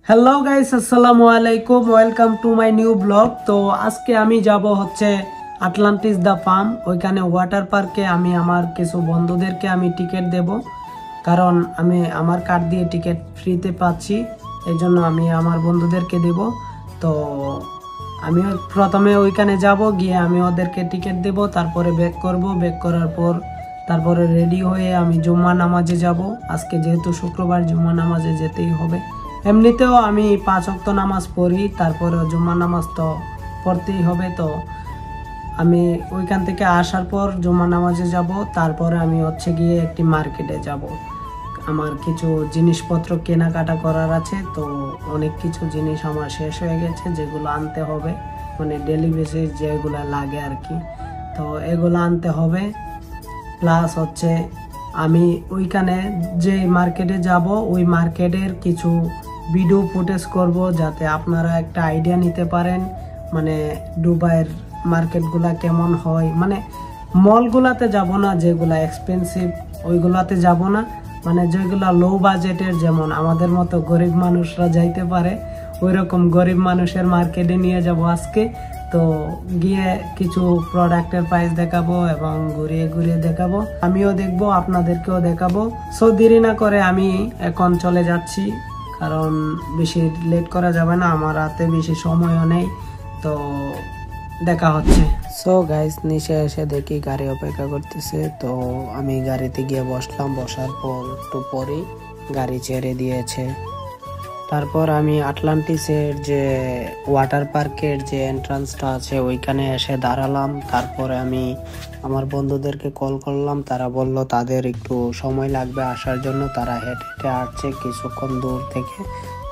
Hello guys, আসসালামু আলাইকুম, welcome to my new blog. তো আজকে আমি যাব হচ্ছে আটলান্টিস দ্য ফার্ম, ওইখানে ওয়াটার পার্কে। আমি আমার কিছু বন্ধুদেরকে আমি টিকিট দেব, কারণ আমি আমার কার্ড দিয়ে টিকিট ফ্রিতে পাচ্ছি, এই জন্য আমি আমার বন্ধুদেরকে দেব। তো আমি প্রথমে ওইখানে যাব, গিয়ে আমি ওদেরকে টিকিট দেব, তারপরে ব্যাক করব। ব্যাক করার পর তারপরে রেডি হয়ে আমি জুম্মা নামাজে যাব। আজকে যেহেতু শুক্রবার, জুম্মা নামাজে যেতেই হবে। এমনিতেও আমি 5 ওয়াক্ত নামাজ পড়ি, তারপরে জুম্মা নামাজ তো পড়তেই হবে। তো আমি ওইখান থেকে আসার পর জুম্মা নামাজে যাব, তারপরে আমি হচ্ছে গিয়ে একটি মার্কেটে যাব। আমার কিছু জিনিসপত্র কেনাকাটা করার আছে। তো অনেক কিছু জিনিস আমার শেষ হয়ে গেছে, যেগুলো আনতে হবে, মানে ডেলি বেসিস যেগুলো লাগে আর কি। তো এগুলো আনতে হবে। প্লাস হচ্ছে আমি ওইখানে যে মার্কেটে যাব, ওই মার্কেটের কিছু ভিডিও ফুটেজ করব, যাতে আপনারা একটা আইডিয়া নিতে পারেন, মানে দুবাইয়ের মার্কেটগুলা কেমন হয়। মানে মলগুলাতে যাব না, যেগুলা এক্সপেন্সিভ ওইগুলাতে যাব না, মানে যেগুলা লো বাজেটের, যেমন আমাদের মতো গরিব মানুষরা যাইতে পারে, ওই রকম গরিব মানুষের মার্কেটে নিয়ে যাব আজকে। তো গিয়ে কিছু প্রোডাক্টের প্রাইস দেখাবো এবং ঘুরিয়ে ঘুরিয়ে দেখাবো, আমিও দেখবো, আপনাদেরকেও দেখাবো। সো দেরি না করে আমি এখন চলে যাচ্ছি, কারণ বেশি লেট করা যাবে না, আমার হাতে বেশি সময়ও নেই। তো দেখা হচ্ছে। সো গাইস, নিচে এসে দেখি গাড়ি অপেক্ষা করতেছে। তো আমি গাড়িতে গিয়ে বসলাম। বসার পর একটু পরেই গাড়ি ছেড়ে দিয়েছে। তারপর আমি আটলান্টিসের যে ওয়াটার পার্কের যে এন্ট্রান্সটা আছে, ওইখানে এসে দাঁড়ালাম। তারপরে আমি আমার বন্ধুদেরকে কল করলাম, তারা বলল তাদের একটু সময় লাগবে আসার জন্য, তারা হেঁটে হেঁটে আসছে কিছুক্ষণ দূর থেকে।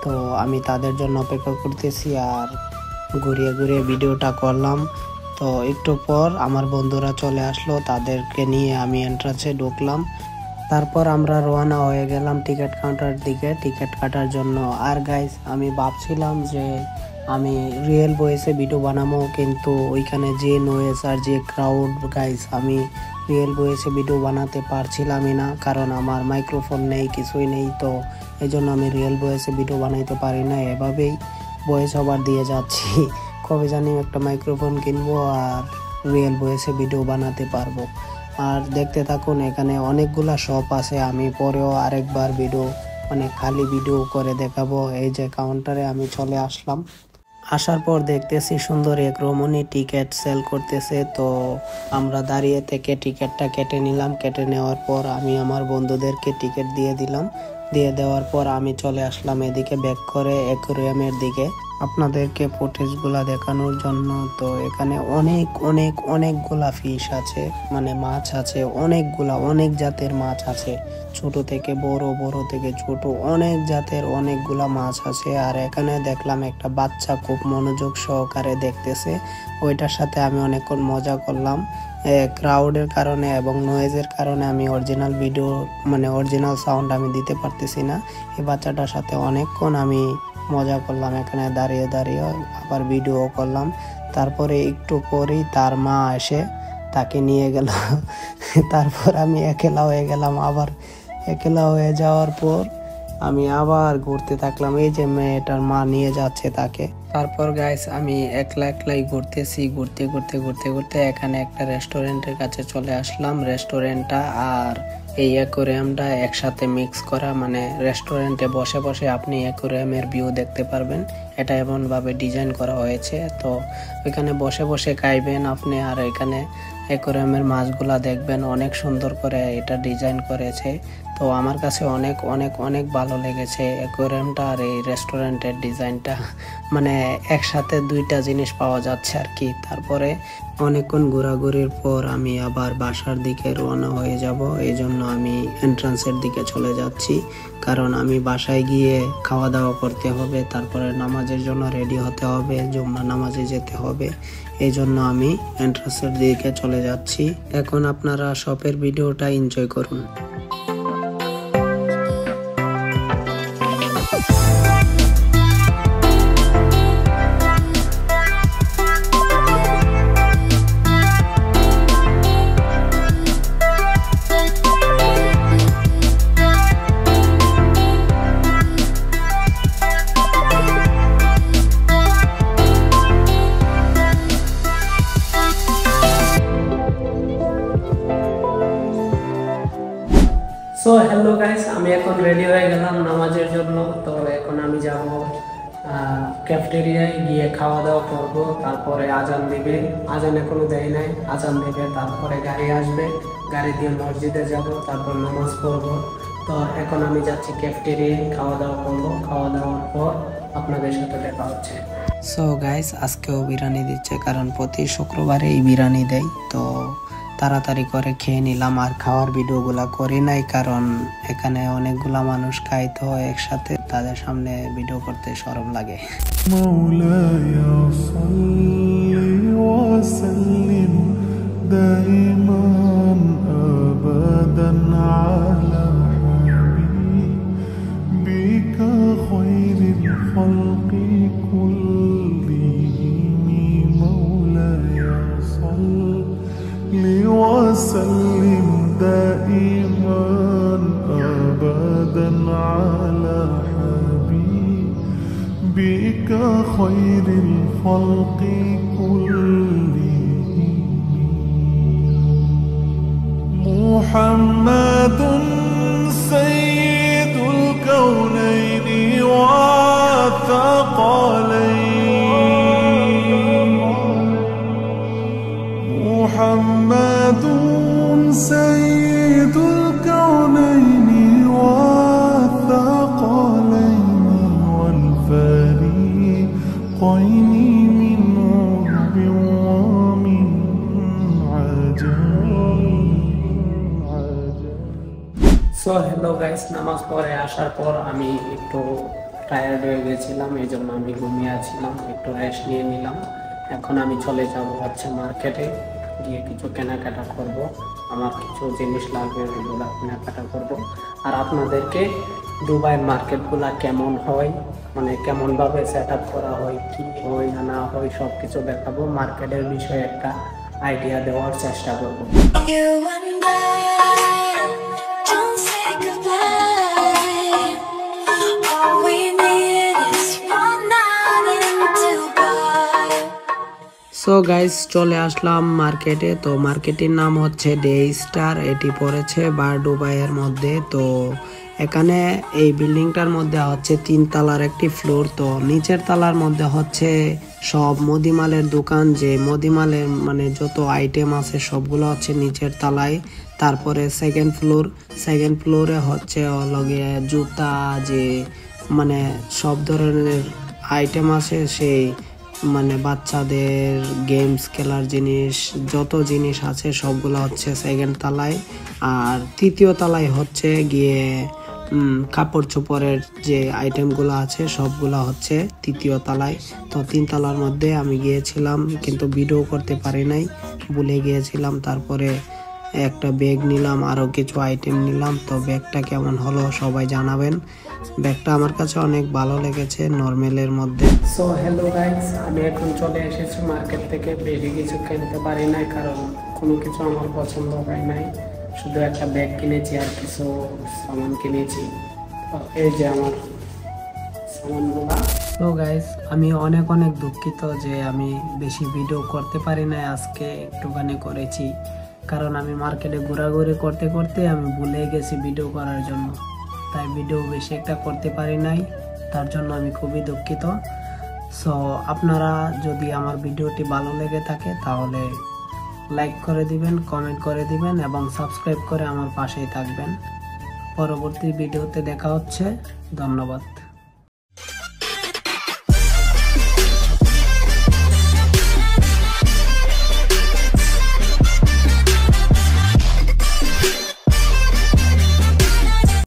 তো আমি তাদের জন্য অপেক্ষা করতেছি আর ঘুরিয়ে ঘুরিয়ে ভিডিওটা করলাম। তো একটু পর আমার বন্ধুরা চলে আসলো, তাদেরকে নিয়ে আমি এন্ট্রান্সে ঢুকলাম। তারপর আমরা রওনা হয়ে গেলাম টিকিট কাউন্টার দিকে টিকিট কাটার জন্য। আর গাইস, আমি ভাবছিলাম যে আমি রিয়েল ভয়েসে ভিডিও বানাবো, কিন্তু ওইখানে যে নয়েজ আর যে ক্রাউড গাইস, আমি রিয়েল ভয়েসে ভিডিও বানাতে পারছিলামই না, কারণ আমার মাইক্রোফোন নেই, কিছুই নেই। তো এই জন্য আমি রিয়েল ভয়েসে ভিডিও বানাইতে পারি না, এভাবেই ভয়েস ওভার দিয়ে যাচ্ছি। কবে জানি একটা মাইক্রোফোন কিনবো আর রিয়েল ভয়েসে ভিডিও বানাতে পারবো। আর দেখতে থাকুন, এখানে অনেকগুলা শপ আছে, আমি পরেও আরেকবার ভিডিও, মানে খালি ভিডিও করে দেখাবো। এই যে কাউন্টারে আমি চলে আসলাম। আসার পর দেখতেছি সুন্দর এক রমণী টিকিট সেল করতেছে। তো আমরা দাঁড়িয়ে থেকে টিকিটটা কেটে নিলাম। কেটে নেওয়ার পর আমি আমার বন্ধুদেরকে টিকিট দিয়ে দিলাম। দিয়ে দেওয়ার পর আমি চলে আসলাম এদিকে ব্যাক করে অ্যাকোয়ারিয়ামের দিকে, আপনাদেরকে ফুটেজগুলা দেখানোর জন্য। তো এখানে অনেকগুলা ফিশ আছে, মানে মাছ আছে, অনেক জাতের মাছ আছে, ছোট থেকে বড়, বড় থেকে ছোট, অনেক জাতের অনেকগুলা মাছ আছে। আর এখানে দেখলাম একটা বাচ্চা খুব মনোযোগ সহকারে দেখতেছে, ওইটার সাথে আমি অনেকক্ষণ মজা করলাম। ক্রাউডের কারণে এবং নয়েজের কারণে আমি অরিজিনাল ভিডিও, মানে অরিজিনাল সাউন্ড আমি দিতে পারতেছি না। এই বাচ্চাটার সাথে অনেকক্ষণ আমি মজা করলাম, এখানে দাঁড়িয়ে দাঁড়িয়ে আবার ভিডিও করলাম। তারপরে একটু পরেই তার মা এসে তাকে নিয়ে গেল। তারপর আমি একলা হয়ে গেলাম। আবার একলা হয়ে যাওয়ার পর আমি আবার ঘুরতে থাকলাম, এই যে মেয়েটার মা নিয়ে যাচ্ছে তাকে। তারপর গাইস, আমি একলাই ঘুরতেছি। ঘুরতে এখানে একটা রেস্টুরেন্টের কাছে চলে আসলাম। রেস্টুরেন্টটা আর এই অ্যাকোয়ারিয়ামটা একসাথে মিক্স করা, মানে রেস্টুরেন্টে বসে বসে আপনি অ্যাকোয়ারিয়ামের ভিউ দেখতে পারবেন, এটা এমনভাবে ডিজাইন করা হয়েছে। তো ওইখানে বসে বসে খাইবেন আপনি, আর এখানে অ্যাকোয়ারিয়ামের মাছগুলা দেখবেন, অনেক সুন্দর করে এটা ডিজাইন করেছে। তো আমার কাছে অনেক ভালো লেগেছে অ্যাকোয়ারিয়ামটা আর এই রেস্টুরেন্টের ডিজাইনটা, মানে একসাথে দুইটা জিনিস পাওয়া যাচ্ছে আর কি। তারপরে অনেকক্ষণ ঘোরাঘুরির পর আমি আবার বাসার দিকে রওনা হয়ে যাব, এই জন্য আমি এন্ট্রান্সের দিকে চলে যাচ্ছি, কারণ আমি বাসায় গিয়ে খাওয়া দাওয়া করতে হবে, তারপরে নামাজের জন্য রেডি হতে হবে, জুম্মা নামাজে যেতে হবে, এই জন্য আমি এন্ট্রান্সের দিকে চলে যাচ্ছি। এখন আপনারা শপের ভিডিওটা এনজয় করুন। সো হ্যালো গাইস, আমি এখন রেডি হয়ে গেলাম নামাজের জন্য। তো এখন আমি যাব ক্যাফেটেরিয়ায় গিয়ে খাওয়া দাওয়া করব। তারপরে আজান দিবে, আজান এখনো দেয় নাই, আজান দিবে, তারপরে গাড়ি আসবে, গাড়ি দিয়ে মসজিদে যাব, তারপর নামাজ পড়ব। তো এখন আমি যাচ্ছি ক্যাফেটেরিয়ায়, খাওয়া দাওয়া করব। খাওয়া দাওয়ার পর আপনাদের সাথে দেখা হচ্ছে। সো গাইস, আজকেও বিরিয়ানি দিচ্ছে, কারণ প্রতি শুক্রবারে এই বিরিয়ানি দেয়। তো তাড়াতাড়ি করে খেয়ে নিলাম, আর খাওয়ার ভিডিওগুলা করি নাই, কারণ এখানে অনেকগুলা মানুষ খায়, তো একসাথে তাদের সামনে ভিডিও করতে শরম লাগে। مولاي صل وسلم دائما أبدا على حبيبك خير الخلق كلهم مولاي صل وسلم دائما أبدا على حبيبك خير الخلق كلهم محمد سيد الكونين والثقلين محمد سيد الكونين والثقلين والفريقين من عرب ومن عجم সো হ্যালো গাইস, নামাজ পড়ে আসার পর আমি একটু টায়ার্ড হয়ে গেছিলাম, এই জন্য আমি ঘুমিয়ে আছিলাম, একটু রেস্ট নিয়ে নিলাম। এখন আমি চলে যাব হচ্ছে মার্কেটে, গিয়ে কিছু কেনাকাটা করব, আমার কিছু জিনিস লাগবে, ওগুলো কেনাকাটা করব। আর আপনাদেরকে দুবাইয়ের মার্কেটগুলা কেমন হয়, মানে কেমনভাবে সেট আপ করা হয়, কি হয় না হয়, সব কিছু দেখাবো। মার্কেটের বিষয়ে একটা আইডিয়া দেওয়ার চেষ্টা করব। You and I don't say goodbye. All we need is one night in Dubai. So guys, চলে আসলাম মার্কেটে। তো মার্কেটের নাম হচ্ছে ডে স্টার, এটি পড়েছে দুবাইয়ের মধ্যে। তো এখানে এই বিল্ডিংটার মধ্যে হচ্ছে 3 তলার একটি ফ্লোর। তো নিচের তলার মধ্যে হচ্ছে সব মুদিমালের দোকান, যে মুদিমালের মানে যত আইটেম আছে সবগুলো হচ্ছে নিচের তলায়। তারপরে সেকেন্ড ফ্লোরে হচ্ছে লগে জুতা, যে মানে সব ধরনের আইটেম আছে, সেই মানে বাচ্চাদের গেমস খেলার জিনিস, যত জিনিস আছে সবগুলো হচ্ছে সেকেন্ড তলায়। আর তৃতীয় তলায় হচ্ছে গিয়ে কাপড় চোপড়ের যে আইটেমগুলো আছে সবগুলো হচ্ছে তৃতীয় তলায়। তো 3 তলার মধ্যে আমি গিয়েছিলাম, কিন্তু ভিডিও করতে পারি নাই, ভুলে গিয়েছিলাম। তারপরে একটা ব্যাগ নিলাম, আরও কিছু আইটেম নিলাম। তো ব্যাগটা কেমন হলো সবাই জানাবেন। ব্যাগটা আমার কাছে অনেক ভালো লেগেছে, নর্মালের মধ্যে। সো হ্যালো গাইস, আমি এখন চলে এসেছি মার্কেট থেকে। বেশি কিছু কিনতে পারি নাই, কারণ কোনো কিছু আমার পছন্দ হয় নাই। শুধু একটা ব্যাগ কিনেছি আর কিছু সামান কিনেছি। এই যে আমার সামানগুলো। তো গাইস, আমি অনেক দুঃখিত যে আমি বেশি ভিডিও করতে পারি নাই, আজকে একটুখানি করেছি, কারণ আমি মার্কেটে ঘোরাঘুরি করতে করতে আমি ভুলে গেছি ভিডিও করার জন্য, তাই ভিডিও বেশি একটা করতে পারি নাই, তার জন্য আমি খুবই দুঃখিত। সো আপনারা যদি আমার ভিডিওটি ভালো লেগে থাকে তাহলে লাইক করে দিবেন, কমেন্ট করে দিবেন এবং সাবস্ক্রাইব করে আমার পাশেই থাকবেন। পরবর্তী ভিডিওতে দেখা হচ্ছে। ধন্যবাদ।